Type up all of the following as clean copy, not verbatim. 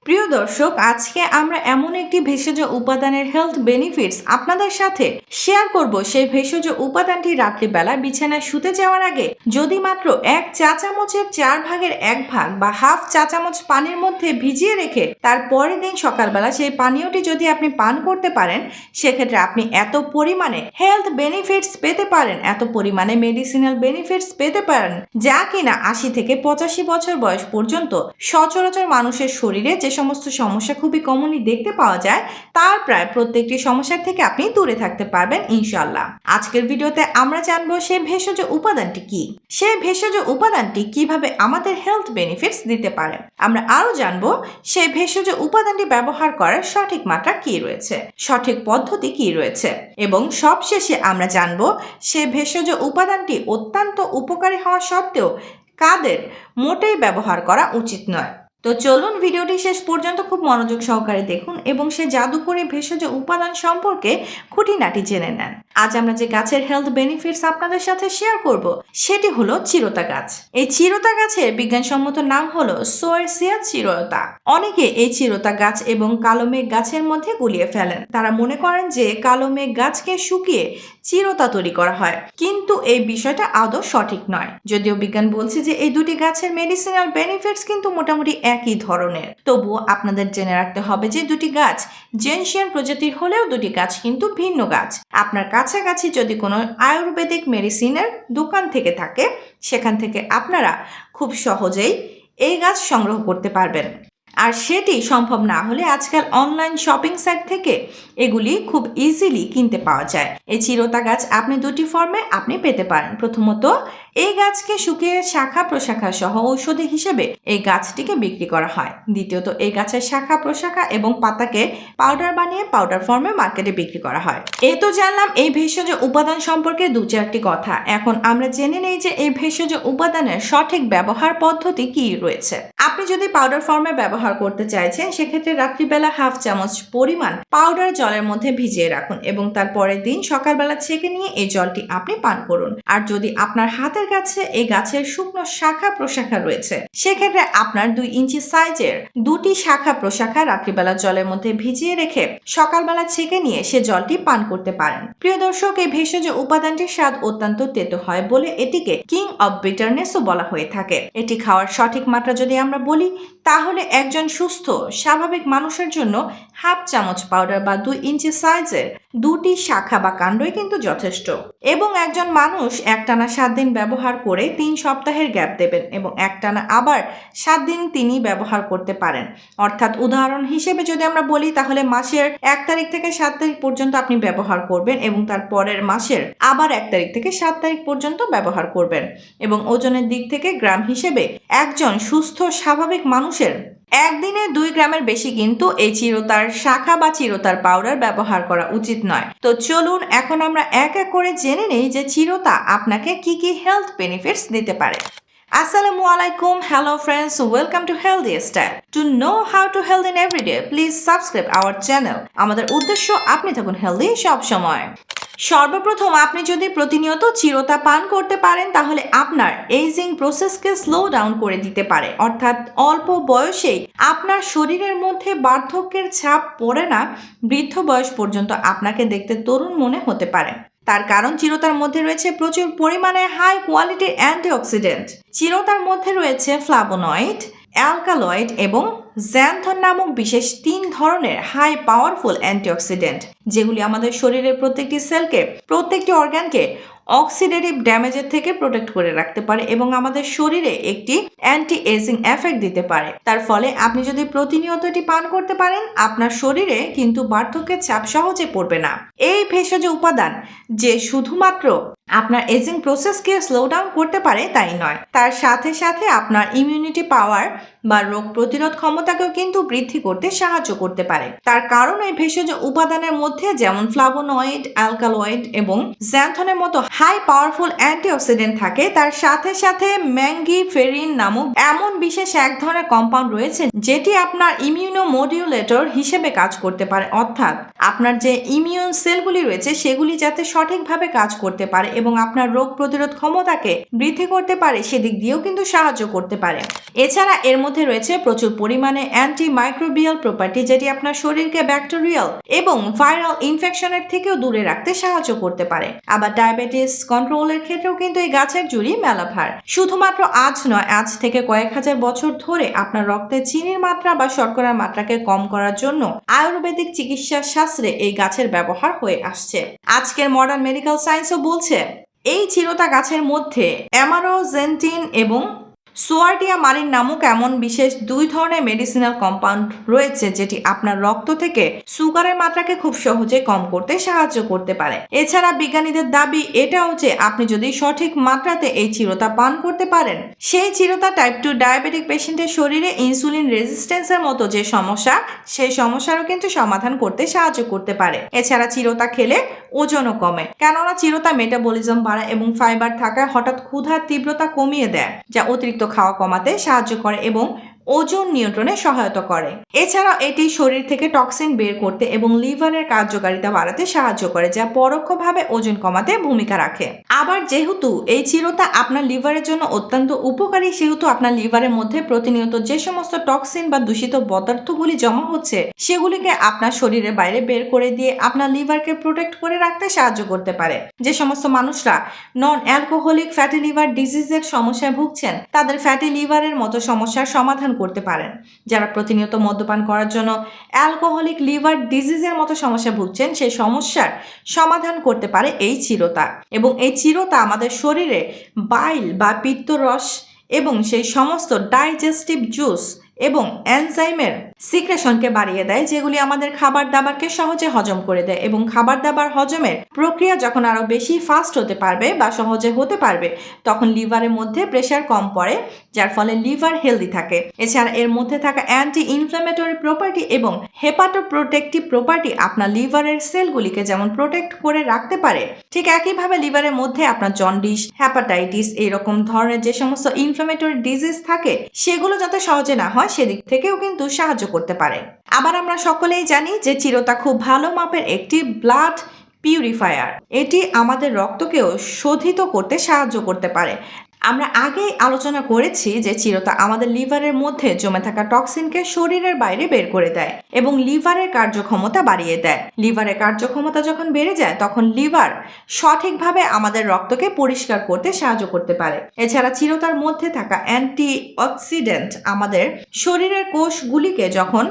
প্রিয় দর্শক, আজকে আমরা এমন একটি ভেষজ উপাদানের হেলথ বেনিফিটস আপনাদের সাথে শেয়ার করব। সেই ভেষজ উপাদানটি রাত্রিবেলা বিছানায় শুতে যাওয়ার আগে যদি মাত্র 1 চা চামচের 1/4 ভাগ বা হাফ চা চামচ পানির মধ্যে ভিজিয়ে রেখে তার পরের দিন সকালবেলা সেই পানীয়টি যদি আপনি পান করতে পারেন, সেক্ষেত্রে আপনি এত পরিমাণে হেলথ বেনিফিটস পেতে পারেন, এত পরিমাণে মেডিসিনাল বেনিফিটস পেতে পারেন, যা কিনা 80 থেকে 85 বছর বয়স পর্যন্ত সচরাচর মানুষের শরীরে যে সমস্ত সমস্যা খুবই কমনলি দেখতে পাওয়া যায়, তার প্রায় প্রত্যেকটি সমস্যার থেকে আপনি দূরে থাকতে পারবেন ইনশাল্লাহ। আজকের ভিডিওতে আমরা জানবো সেই ভেষজ উপাদানটি কি, সেই ভেষজ উপাদানটি কিভাবে আমাদের হেলথ বেনিফিটস দিতে পারে। আমরা আরো জানবো সেই ভেষজ উপাদানটি ব্যবহার করার সঠিক মাত্রা কি রয়েছে, সঠিক পদ্ধতি কি রয়েছে, এবং সবশেষে আমরা জানবো সেই ভেষজ উপাদানটি অত্যন্ত উপকারী হওয়া সত্ত্বেও কাদের মোটেই ব্যবহার করা উচিত নয়। তো চলুন ভিডিওটি শেষ পর্যন্ত খুব মনোযোগ সহকারে দেখুন এবং সে জাদুকরী ভেষজ উপাদান সম্পর্কে খুঁটিনাটি জেনে নেন। আজ আমরা যে গাছের হেলথ বেনিফিটস আপনাদের সাথে শেয়ার করব, সেটি হলো চিরতা গাছ। এই চিরতা গাছের বিজ্ঞানসম্মত নাম হলো সোয়ারসিয়া চিরতা। অনেকে এই চিরতা গাছ এবং কালো মেঘ গাছের মধ্যে গুলিয়ে ফেলেন। তারা মনে করেন যে কালো মেঘ গাছকে শুকিয়ে চিরতা তৈরি করা হয়, কিন্তু এই বিষয়টা আদৌ সঠিক নয়। যদিও বিজ্ঞান বলছে যে এই দুটি গাছের মেডিসিনাল বেনিফিটস কিন্তু মোটামুটি একই ধরনের, তবুও আপনাদের জেনে রাখতে হবে যে দুটি গাছ জেনশিয়ান প্রজাতির হলেও দুটি গাছ কিন্তু ভিন্ন গাছ। আপনার কাছাকাছি যদি কোনো আয়ুর্বেদিক মেডিসিনের দোকান থেকে থাকে, সেখান থেকে আপনারা খুব সহজেই এই গাছ সংগ্রহ করতে পারবেন। আর সেটি সম্ভব না হলে আজকাল অনলাইন শপিং সাইট থেকে এগুলি খুব ইজিলি কিনতে পাওয়া যায়। এই চিরতা গাছ আপনি দুটি ফর্মে আপনি পেতে পারেন। প্রথমত, এই গাছকে শুকিয়ে শাখা প্রশাখা সহ ঔষধি হিসেবে এই গাছটিকে বিক্রি করা হয়। দ্বিতীয়ত, এই গাছের শাখা প্রশাখা এবং পাতাকে পাউডার বানিয়ে পাউডার ফর্মে মার্কেটে বিক্রি করা হয়। এই তো জানলাম এই ভেষজ উপাদান সম্পর্কে দু চারটি কথা। এখন আমরা জেনে নেই যে এই ভেষজ উপাদানের সঠিক ব্যবহার পদ্ধতি কি রয়েছে। আপনি যদি পাউডার ফর্মে ব্যবহার করতে চাইছেন, সেক্ষেত্রে রাত্রিবেলা হাফ চামচ পরিমাণ পাউডার জলের মধ্যে ভিজিয়ে রাখুন এবং তার পরের দিন সকালবেলা ছেঁকে নিয়ে এই জলটি আপনি পান করুন। আর যদি আপনার হাতের কাছে এই গাছের শুকনো শাখা প্রশাখা রয়েছে, সেক্ষেত্রে আপনার 2 ইঞ্চি সাইজের দুটি শাখা প্রশাখা রাত্রিবেলা জলের মধ্যে ভিজিয়ে রেখে সকালবেলা ছেঁকে নিয়ে সে জলটি পান করতে পারেন। প্রিয় দর্শক, এই ভেষজ উপাদানটির স্বাদ অত্যন্ত তেতো হয় বলে এটিকে কিং অব বিটারনেসও বলা হয়ে থাকে। এটি খাওয়ার সঠিক মাত্রা যদি আমরা বলি, তাহলে একজন সুস্থ স্বাভাবিক মানুষের জন্য হাফ চামচ পাউডার বা 2 ইঞ্চি সাইজের দুটি শাখা বা কাণ্ডই কিন্তু যথেষ্ট। এবং একজন মানুষ একটানা 7 দিন ব্যবহার করে 3 সপ্তাহের গ্যাপ দেবেন এবং একটানা আবার 7 দিন তিনি ব্যবহার করতে পারেন। অর্থাৎ উদাহরণ হিসেবে যদি আমরা বলি, তাহলে মাসের 1 তারিখ থেকে 7 তারিখ পর্যন্ত আপনি ব্যবহার করবেন এবং তার পরের মাসের আবার 1 তারিখ থেকে 7 তারিখ পর্যন্ত ব্যবহার করবেন। এবং ওজনের দিক থেকে গ্রাম হিসেবে একজন সুস্থ স্বাভাবিক মানুষের একদিনে 2 গ্রামের বেশি কিন্তু এই চিরতার শাখা বা চিরতার পাউডার ব্যবহার করা উচিত নয়। তো চলুন এখন আমরা এক এক করে জেনে নেই যে চিরতা আপনাকে কি কি হেলথ বেনিফিটস দিতে পারে। Assalamu alaikum, hello friends, welcome to Healthy Style. To know how to health in every day, please subscribe our channel. আমাদের উদ্দেশ্য আপনি থাকুন হেলদি সব সময়। সর্বপ্রথম, আপনি যদি প্রতিনিয়ত চিরতা পান করতে পারেন, তাহলে আপনার এইজিং প্রসেসকে স্লো ডাউন করে দিতে পারে। অর্থাৎ অল্প বয়সেই আপনার শরীরের মধ্যে বার্ধক্যের ছাপ পড়ে না, বৃদ্ধ বয়স পর্যন্ত আপনাকে দেখতে তরুণ মনে হতে পারে। তার কারণ চিরতার মধ্যে রয়েছে প্রচুর পরিমাণে হাই কোয়ালিটির অ্যান্টিঅক্সিডেন্ট। চিরতার মধ্যে রয়েছে ফ্লাভোনয়েড, অ্যালকালয়েড এবং জ্যান্থন নামক বিশেষ 3 ধরনের হাই পাওয়ারফুল অ্যান্টিঅক্সিডেন্ট, যেগুলি আমাদের শরীরের প্রত্যেকটি সেলকে, প্রত্যেকটি অর্গানকে অক্সিডেটিভ ড্যামেজের থেকে প্রোটেক্ট করে রাখতে পারে এবং আমাদের শরীরে একটি অ্যান্টি এজিং এফেক্ট দিতে পারে। তার ফলে আপনি যদি প্রতিনিয়ত এটি পান করতে পারেন, আপনার শরীরে কিন্তু বার্ধক্যের চাপ সহজে পড়বে না। এই ভেষজ উপাদান যে শুধুমাত্র আপনার এজিং প্রসেসকে স্লো ডাউন করতে পারে তাই নয়, তার সাথে সাথে আপনার ইমিউনিটি পাওয়ার বা রোগ প্রতিরোধ ক্ষমতাকেও কিন্তু বৃদ্ধি করতে সাহায্য করতে পারে। তার কারণ এই ভেষজ উপাদানের মধ্যে যেমন ফ্লাভোনয়েড, অ্যালকালয়েড এবং জ্যান্থনের মতো হাই পাওয়ারফুল অ্যান্টিঅক্সিডেন্ট থাকে, তার সাথে সাথে ম্যাঙ্গিফেরিন নামক এমন বিশেষ এক ধরনের কম্পাউন্ড রয়েছে যেটি আপনার ইমিউনোমোডিউলেটর হিসেবে কাজ করতে পারে। অর্থাৎ আপনার যে ইমিউন সেলগুলি রয়েছে সেগুলি যাতে সঠিকভাবে কাজ করতে পারে এবং আপনার রোগ প্রতিরোধ ক্ষমতাকে বৃদ্ধি করতে পারে, সেদিক দিয়েও কিন্তু সাহায্য করতে পারে। এছাড়া এর মধ্যে রয়েছে প্রচুর পরিমাণে অ্যান্টি মাইক্রোবিয়াল প্রপার্টি, যেটি আপনার শরীরকে ব্যাকটেরিয়াল এবং ভাইরাল ইনফেকশনের থেকেও দূরে রাখতে সাহায্য করতে পারে। আবার ডায়াবেটিস কন্ট্রোলের ক্ষেত্রেও কিন্তু এই গাছের জুড়ি মেলাভার। শুধুমাত্র আজ নয়, আজ থেকে কয়েক হাজার বছর ধরে আপনার রক্তে চিনির মাত্রা বা শর্করার মাত্রাকে কম করার জন্য আয়ুর্বেদিক চিকিৎসা শাস্ত্রে এই গাছের ব্যবহার হয়ে আসছে। আজকের মডার্ন মেডিকেল সায়েন্সও বলছে এই চিরতা গাছের মধ্যে অ্যামারোজেন্টিন এবং সোয়ার্টিয়া মারিন নামক এমন বিশেষ 2 ধরনের মেডিসিনাল কম্পাউন্ড রয়েছে, যেটি আপনার রক্ত থেকে সুগারের মাত্রাকে খুব সহজে কম করতে সাহায্য করতে পারে। এছাড়া বিজ্ঞানীদের দাবি এটাও যে আপনি যদি সঠিক মাত্রাতে এই চিরতা পান করতে পারেন, সেই চিরতা টাইপ 2 ডায়াবেটিক পেশেন্টের শরীরে ইনসুলিন রেজিস্ট্যান্সের মতো যে সমস্যা, সেই সমস্যারও কিন্তু সমাধান করতে সাহায্য করতে পারে। এছাড়া চিরতা খেলে ওজনও কমে, কেননা চিরতা মেটাবলিজম বাড়ায় এবং ফাইবার থাকায় হঠাৎ ক্ষুধার তীব্রতা কমিয়ে দেয়, যা অতিরিক্ত খাওয়া কমাতে সাহায্য করে এবং ওজন নিয়ন্ত্রণে সহায়তা করে। এছাড়াও এটি শরীর থেকে টক্সিন বের করতে এবং লিভারের কার্যকারিতা বাড়াতে সাহায্য করে, যা পরোক্ষভাবে ওজন কমাতে ভূমিকা রাখে। আবার যেহেতু এই চিরতা আপনার লিভারের জন্য অত্যন্ত উপকারী, সেহেতু আপনার লিভারের মধ্যে প্রতিনিয়ত যে সমস্ত টক্সিন বা দূষিত পদার্থগুলি জমা হচ্ছে, সেগুলিকে আপনার শরীরের বাইরে বের করে দিয়ে আপনার লিভারকে প্রোটেক্ট করে রাখতে সাহায্য করতে পারে। যে সমস্ত মানুষরা নন অ্যালকোহলিক ফ্যাটি লিভার ডিজিজের সমস্যায় ভুগছেন, তাদের ফ্যাটি লিভারের মতো সমস্যার সমাধান করতে পারেন। যারা প্রতিনিয়ত মদ্যপান করার জন্য অ্যালকোহলিক লিভার ডিজিজের মতো সমস্যা ভুগছেন, সেই সমস্যার সমাধান করতে পারে এই চিরতা। এবং এই চিরতা আমাদের শরীরে বাইল বা পিত্তরস এবং সেই সমস্ত ডাইজেস্টিভ জুস এবং এনজাইমের সিক্রেশনকে বাড়িয়ে দেয়, যেগুলি আমাদের খাবার দাবারকে সহজে হজম করে দেয়। এবং খাবার দাবার হজমের প্রক্রিয়া যখন আরো বেশি ফাস্ট হতে পারবে বা সহজে হতে পারবে, তখন লিভারের মধ্যে প্রেশার কম পড়ে, যার ফলে লিভার হেলদি থাকে। এছাড়া এর মধ্যে থাকা অ্যান্টি ইনফ্ল্যামেটরি প্রপার্টি এবং হেপাটোপ্রোটেক্টিভ প্রপার্টি আপনার লিভারের সেলগুলিকে যেমন প্রোটেক্ট করে রাখতে পারে, ঠিক একইভাবে লিভারের মধ্যে আপনার জন্ডিস, হ্যাপাটাইটিস এরকম ধরনের যে সমস্ত ইনফ্ল্যামেটরি ডিজিজ থাকে, সেগুলো যাতে সহজে না হয় সেদিক থেকেও কিন্তু সাহায্য করতে পারে। আবার আমরা সকলেই জানি যে চিরতা খুব ভালো মাপের একটি ব্লাড পিউরিফায়ার। এটি আমাদের রক্তকেও শোধিত করতে সাহায্য করতে পারে। আমরা আগেই আলোচনা করেছি যে চিরতা আমাদের লিভারের মধ্যে জমে থাকা টক্সিনকে শরীরের বাইরে বের করে দেয় এবং লিভারের কার্যক্ষমতা বাড়িয়ে দেয়। লিভারের কার্যক্ষমতা যখন বেড়ে যায়, তখন লিভার সঠিকভাবে আমাদের রক্তকে পরিষ্কার করতে সাহায্য করতে পারে। এছাড়া চিরতার মধ্যে থাকা অ্যান্টি অক্সিডেন্ট আমাদের শরীরের কোষগুলিকে যখন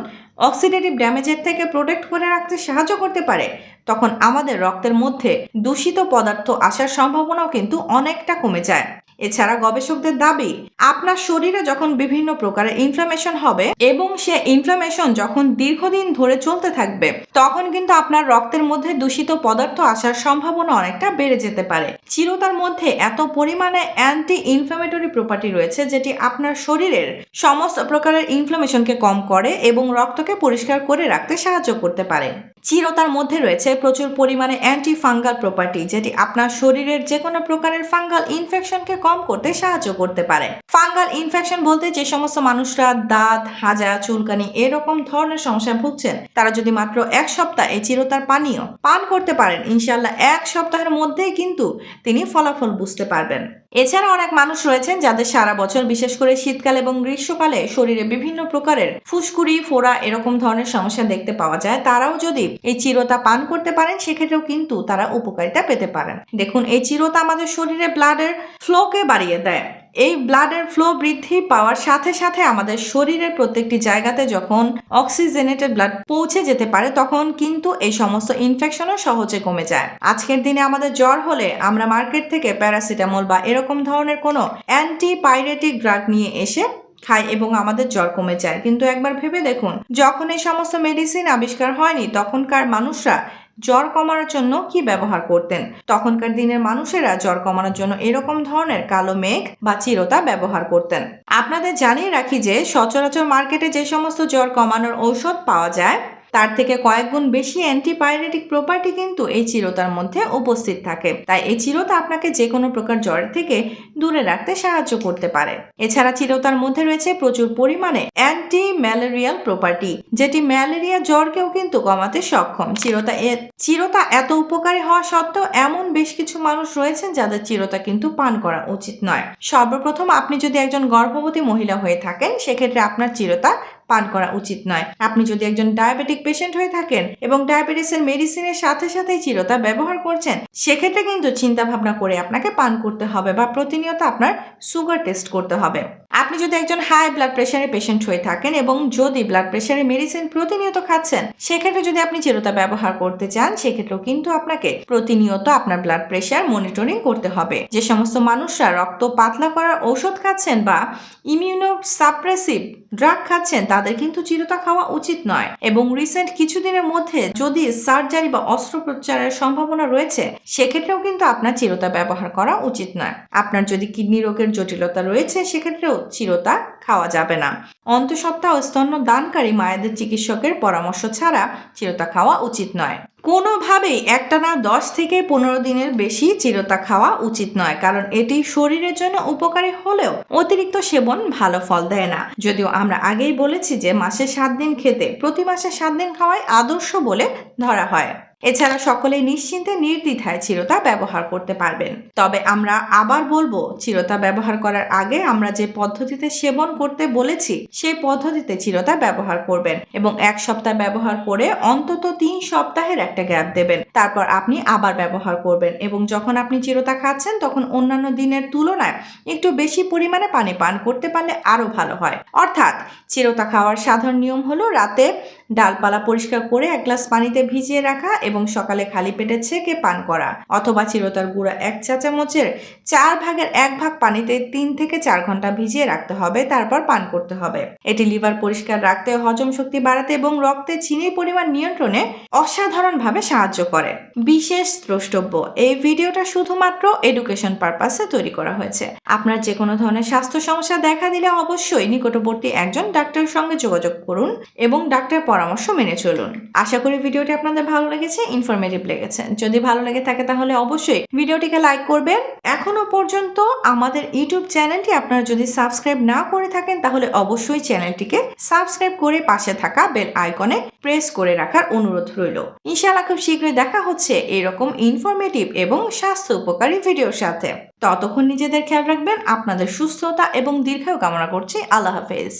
অক্সিডেটিভ ড্যামেজের থেকে প্রোটেক্ট করে রাখতে সাহায্য করতে পারে, তখন আমাদের রক্তের মধ্যে দূষিত পদার্থ আসার সম্ভাবনাও কিন্তু অনেকটা কমে যায়। এছাড়া গবেষকদের দাবি, আপনার শরীরে যখন বিভিন্ন প্রকারের ইনফ্লামেশন হবে এবং সে ইনফ্লামেশন যখন দীর্ঘদিন ধরে চলতে থাকবে, তখন কিন্তু আপনার রক্তের মধ্যে দূষিত পদার্থ আসার সম্ভাবনা অনেকটা বেড়ে যেতে পারে। চিরতার মধ্যে এত পরিমাণে অ্যান্টি ইনফ্লামেটরি প্রপার্টি রয়েছে, যেটি আপনার শরীরের সমস্ত প্রকারের ইনফ্লামেশনকে কম করে এবং রক্তকে পরিষ্কার করে রাখতে সাহায্য করতে পারে। চিরতার মধ্যে রয়েছে প্রচুর পরিমাণে অ্যান্টি ফাঙ্গাল প্রপার্টি, যেটি আপনার শরীরের যে কোনো প্রকারের ফাঙ্গাল ইনফেকশনকে কম করতে সাহায্য করতে পারে। ফাঙ্গাল ইনফেকশন বলতে যে সমস্ত মানুষরা দাঁত, হাজা, চুলকানি এরকম ধরনের সমস্যায় ভুগছেন, তারা যদি মাত্র 1 সপ্তাহ এই চিরতার পানীয় পান করতে পারেন, ইনশাল্লাহ 1 সপ্তাহের মধ্যেই কিন্তু তিনি ফলাফল বুঝতে পারবেন। এছাড়া অনেক মানুষ রয়েছেন যাদের সারা বছর, বিশেষ করে শীতকাল এবং গ্রীষ্মকালে শরীরে বিভিন্ন প্রকারের ফুসকুড়ি, ফোড়া এরকম ধরনের সমস্যা দেখতে পাওয়া যায়। তারাও যদি এই চিরতা পান করতে পারেন, সেক্ষেত্রেও কিন্তু তারা উপকারিতা পেতে পারেন। দেখুন, এই চিরতা আমাদের শরীরে ব্লাডের ফ্লোকে বাড়িয়ে দেয়। এই ব্লাডের ফ্লো বৃদ্ধি পাওয়ার সাথে সাথে আমাদের শরীরের প্রত্যেকটি জায়গাতে যখন অক্সিজেনেটেড ব্লাড পৌঁছে যেতে পারে, তখন কিন্তু এই সমস্ত ইনফেকশনও সহজে কমে যায়। আজকের দিনে আমাদের জ্বর হলে আমরা মার্কেট থেকে প্যারাসিটামল বা এরকম ধরনের কোনো অ্যান্টিপাইরেটিক ড্রাগ নিয়ে এসে খাই এবং আমাদের জ্বর কমে যায়। কিন্তু একবার ভেবে দেখুন, যখন এই সমস্ত মেডিসিন আবিষ্কার হয়নি, তখনকার মানুষরা জ্বর কমানোর জন্য কি ব্যবহার করতেন? তখনকার দিনের মানুষেরা জ্বর কমানোর জন্য এরকম ধরনের কালো মেঘ বা চিরতা ব্যবহার করতেন। আপনাদের জানিয়ে রাখি যে সচরাচর মার্কেটে যে সমস্ত জ্বর কমানোর ঔষধ পাওয়া যায়, তার থেকে কয়েক গুণ বেশি অ্যান্টিপাইরেটিক প্রপার্টি কিন্তু এই চিরতার মধ্যে উপস্থিত থাকে। তাই এই চিরতা আপনাকে যে কোনো প্রকার জ্বর থেকে দূরে রাখতে সাহায্য করতে পারে। এছাড়া চিরতার মধ্যে রয়েছে প্রচুর পরিমাণে অ্যান্টি ম্যালেরিয়াল প্রপার্টি, যেটি ম্যালেরিয়া জ্বরকেও কিন্তু কমাতে সক্ষম। চিরতা এত উপকারী হওয়া সত্ত্বেও এমন বেশ কিছু মানুষ রয়েছেন যাদের চিরতা কিন্তু পান করা উচিত নয়। সর্বপ্রথম, আপনি যদি একজন গর্ভবতী মহিলা হয়ে থাকেন সেক্ষেত্রে আপনার চিরতা পান করা উচিত নয়। আপনি যদি একজন ডায়াবেটিক পেশেন্ট হয়ে থাকেন এবং ডায়াবেটিসের মেডিসিনের সাথে সাথেই চিরতা ব্যবহার করছেন, সেক্ষেত্রে কিন্তু চিন্তা ভাবনা করে আপনাকে পান করতে হবে বা প্রতিনিয়ত আপনার সুগার টেস্ট করতে হবে। আপনি যদি একজন হাই ব্লাড প্রেশারের পেশেন্ট হয়ে থাকেন এবং যদি ব্লাড প্রেশারের মেডিসিন প্রতিনিয়ত খাচ্ছেন, সেক্ষেত্রে যদি আপনি চিরতা ব্যবহার করতে চান সেক্ষেত্রেও কিন্তু আপনাকে প্রতিনিয়ত আপনার ব্লাড প্রেশার মনিটরিং করতে হবে। যে সমস্ত মানুষরা রক্ত পাতলা করার ঔষধ খাচ্ছেন বা ইমিউনো সাপ্রেসিভ ড্রাগ খাচ্ছেন তাদের কিন্তু চিরতা খাওয়া উচিত নয়। এবং রিসেন্ট কিছুদিনের মধ্যে যদি সার্জারি বা অস্ত্রোপচারের সম্ভাবনা রয়েছে সেক্ষেত্রেও কিন্তু আপনার চিরতা ব্যবহার করা উচিত নয়। আপনার যদি কিডনি রোগের জটিলতা রয়েছে সেক্ষেত্রেও চিরতা খাওয়া যাবে না। অন্তঃসত্ত্বা ও স্তন্য দানকারী মায়েদের চিকিৎসকের পরামর্শ ছাড়া চিরতা খাওয়া উচিত নয়। কোনোভাবেই একটানা 10 থেকে 15 দিনের বেশি চিরতা খাওয়া উচিত নয়, কারণ এটি শরীরের জন্য উপকারী হলেও অতিরিক্ত সেবন ভালো ফল দেয় না। যদিও আমরা আগেই বলেছি যে মাসে 7 দিন খেতে প্রতি মাসে 7 দিন খাওয়াই আদর্শ বলে ধরা হয়। এছাড়া সকলেই নিশ্চিন্তে নির্দ্বিধায় চিরতা ব্যবহার করতে পারবেন। তবে আমরা আবার বলবো, চিরতা ব্যবহার করার আগে আমরা যে পদ্ধতিতে সেবন করতে বলেছি সেই পদ্ধতিতে চিরতা ব্যবহার করবেন এবং 1 সপ্তাহ ব্যবহার করে অন্তত 3 সপ্তাহের একটা গ্যাপ দেবেন। তারপর আপনি আবার ব্যবহার করবেন এবং যখন আপনি চিরতা খাচ্ছেন তখন অন্যান্য দিনের তুলনায় একটু বেশি পরিমাণে পানি পান করতে পারলে আরো ভালো হয়। অর্থাৎ চিরতা খাওয়ার সাধারণ নিয়ম হলো রাতে ডালপালা পরিষ্কার করে 1 গ্লাস পানিতে ভিজিয়ে রাখা এবং সকালে খালি পেটে ছেঁকে পান করা, অথবা চিরতার গুঁড়া 1 চা চামচের 4 ভাগের 1 ভাগ পানিতে 3 থেকে 4 ঘন্টা ভিজিয়ে রাখতে হবে, তারপর পান করতে হবে। এটি লিভার পরিষ্কার রাখতে, হজম শক্তি বাড়াতে এবং রক্তে চিনির পরিমাণ নিয়ন্ত্রণে অসাধারণভাবে সাহায্য করে। বিশেষ দ্রষ্টব্য, এই ভিডিওটা শুধুমাত্র এডুকেশন পারপাসে তৈরি করা হয়েছে। আপনার যে কোনো ধরনের স্বাস্থ্য সমস্যা দেখা দিলে অবশ্যই নিকটবর্তী একজন ডাক্তারের সঙ্গে যোগাযোগ করুন এবং ডাক্তারের পরামর্শ মেনে চলুন। আশা করি ভিডিওটি আপনাদের ভালো লেগেছে, ইনফরমেটিভ লেগেছে। যদি ভালো লেগে থাকে তাহলে অবশ্যই ভিডিওটিকে লাইক করবেন। এখনো পর্যন্ত আমাদের ইউটিউব চ্যানেলটি আপনারা যদি সাবস্ক্রাইব না করে থাকেন তাহলে অবশ্যই চ্যানেলটিকে সাবস্ক্রাইব করে পাশে থাকা বেল আইকনে প্রেস করে রাখার অনুরোধ রইল। ইনশাআল্লাহ খুব শীঘ্রই দেখা হচ্ছে এরকম ইনফরমেটিভ এবং স্বাস্থ্য উপকারী ভিডিওর সাথে। ততক্ষণ নিজেদের খেয়াল রাখবেন। আপনাদের সুস্থতা এবং দীর্ঘায়ু কামনা করছি। আল্লাহ হাফেজ।